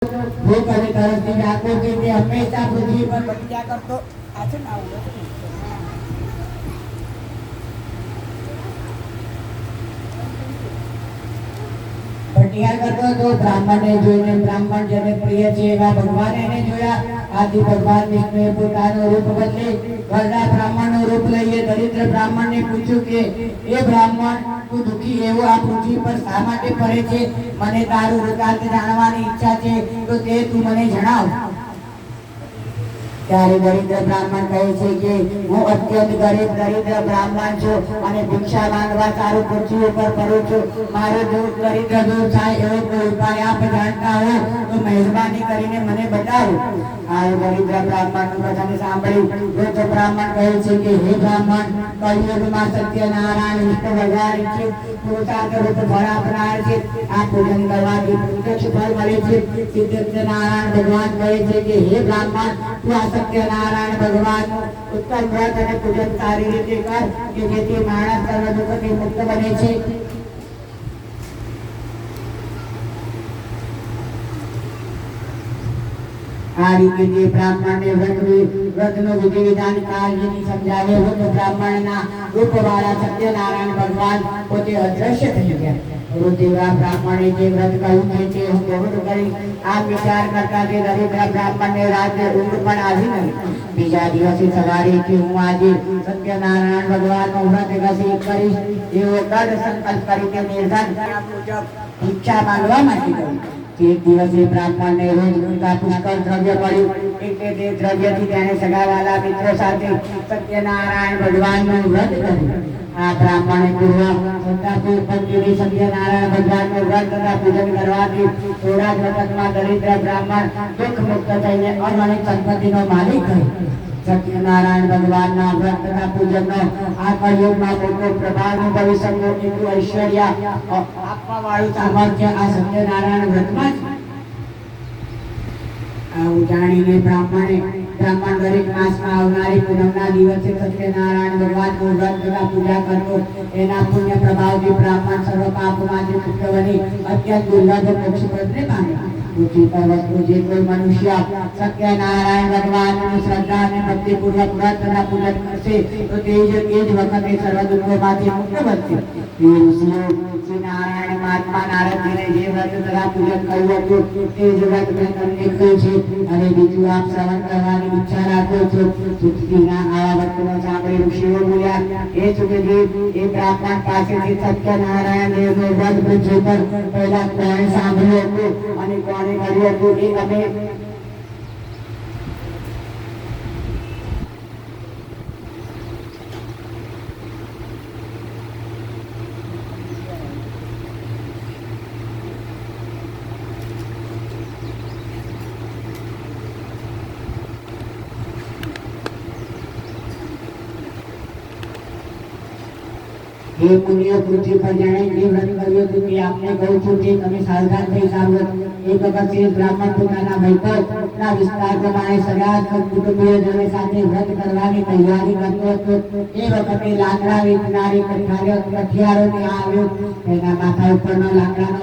ભૂખ અને તરસથી ડાકો છે તે હંમેશા પૃથ્વી પર બગીચા કરતો આ છે ને આવું ભટિયા કરતો તો બ્રાહ્મણને જોઈને બ્રાહ્મણ જેને પ્રિય છે એવા ભગવાન એને જોયા આથી ભગવાન વિષ્ણુએ પોતાનું રૂપ બદલે ઘરડા બ્રાહ્મણનું રૂપ લઈએ દરિદ્ર બ્રાહ્મણને પૂછ્યું કે એ બ્રાહ્મણ તું દુઃખી એવો આ પૃથ્વી પર શા માટે ફરે છે મને તારું વૃત્તાંત જાણવાની ઈચ્છા છે તો તે તું મને જણાવ ત્યારે દરિદ્ર બ્રાહ્મણ કહે છે કે હું અત્યંત ગરીબ દરિદ્ર બ્રાહ્મણ છું અને ભિક્ષા માંગવા તારું પૃથ્વી ઉપર ફરું છું મારો દુઃખ દરિદ્ર દૂર થાય એવો કોઈ ઉપાય આપ જાણતા હો તો મહેરબાની કરીને મને બતાવો આ દરિદ્ર બ્રાહ્મણનું વચન સાંભળ્યું વૃદ્ધ બ્રાહ્મણ કહે છે કે હે બ્રાહ્મણ કલિયુગમાં સત્યનારાયણ વિષ્ણુ ભગવાન છે પુરુષાર્થ રૂપ ફળ આપનાર છે આ પૂજન કરવાથી પ્રત્યક્ષ ફળ મળે છે સત્યનારાયણ ભગવાન કહે છે કે હે બ્રાહ્મણ તું આ સત્યનારાયણ ભગવાન ઉત્તમ વ્રત અને પૂજન સારી રીતે કર કે જેથી માણસ સર્વ દુઃખથી મુક્ત બને છે આ રીતે જે બ્રાહ્મણને વ્રતનું વિધિ વિધાન કાળજીથી સમજાવે વૃદ્ધ બ્રાહ્મણના રૂપવાળા સત્યનારાયણ ભગવાન પોતે અદ્રશ્ય થઈ ગયા વૃદ્ધેવા બ્રાહ્મણે જે વ્રત કહ્યું છે તે હું પૂર્ણ કરી આ વિચાર કરતા તે દરિદ્ર બ્રાહ્મણને રાત્રે ઊંઘ પણ આવી નહીં બીજા દિવસે સવારે કે હું આજે સત્યનારાયણ ભગવાનનું વ્રત ઘસી કરીશ એવો દૃઢ સંકલ્પ કરી તે નિર્ધાર કર્યા મુજબ ભિક્ષા માંગવા માટે ગયો એક દિવસે બ્રાહ્મણને રોજ ઉનકા પુષ્કળ દ્રવ્ય મળ્યું એટલે તે દ્રવ્યથી તેણે સગાવાલા મિત્રો સાથે સત્યનારાયણ ભગવાનનું વ્રત કર્યું આ બ્રાહ્મણે પૂર્વ શ્રદ્ધાપૂર્વક સત્યનારાયણ ભગવાનનું વ્રત તથા પૂજન કરવાથી થોડા જ વખતમાં દરિદ્ર બ્રાહ્મણ દુઃખ મુક્ત થઈને અગણિત સંપત્તિનો માલિક થયો સત્યનારાયણ ભગવાનના વ્રત તથા પૂજનનો આ કળિયુગમાં મોટો પ્રભાવ અનુભવી શકતો એટલું ઐશ્વર્ય આપવા વાળું સામર્થ્ય આ સત્યનારાયણ વ્રતમાં છે આવું જાણીને બ્રાહ્મણ દરેક માસમાં આવનારી પૂનમના દિવસે સત્યનારાયણ ભગવાનનું વ્રત તથા પૂજા કરતો એના પુણ્ય પ્રભાવથી બ્રાહ્મણ સર્વ પાપમાંથી મુક્ત બની અત્યંત દુર્લભ મોક્ષપદને પામે પૃથ્વી પર વસતો જે કોઈ મનુષ્ય સત્યનારાયણ ભગવાનની શ્રદ્ધા અને ભક્તિપૂર્વક વ્રત તથા પૂજન કરશે તો તે જ વખતે સર્વ દુઃખોમાંથી મુક્ત બનશે શ્રી નારાયણ મહાત્મા નારદજીને જે વ્રત તથા પૂજન કર્યું હતું તે જ વ્રત મેં તમને કહ્યું છે અને બીજું આપ શ્રવણ કરવાની ઈચ્છા રાખો છો સુખજીના આવા વચનો સાંભળી ઋષિઓ બોલ્યા એ સુખજી એ બ્રાહ્મણ પાસેથી સત્યનારાયણ દેવનું વ્રત પૃથ્વી પર પહેલા કોણે સાંભળ્યું હતું અને કોણે કર્યું હતું એ અમે हे मुनियो पृथ्वी पर जाने જે વ્રત કર્યું હતું તે આપને કહું છું કે તમે સાવધાન થઈ સાંભળો એક વખત એ બ્રાહ્મણ પોતાના વૈભવના વિસ્તાર પ્રમાણે સગા કુટુંબીજનો સાથે વ્રત કરવાની તૈયારી કરતો હતો એ વખતે લાકડા વેચનારી કઠિયારો ત્યાં આવ્યો તેના માથા ઉપરનો લાકડાનો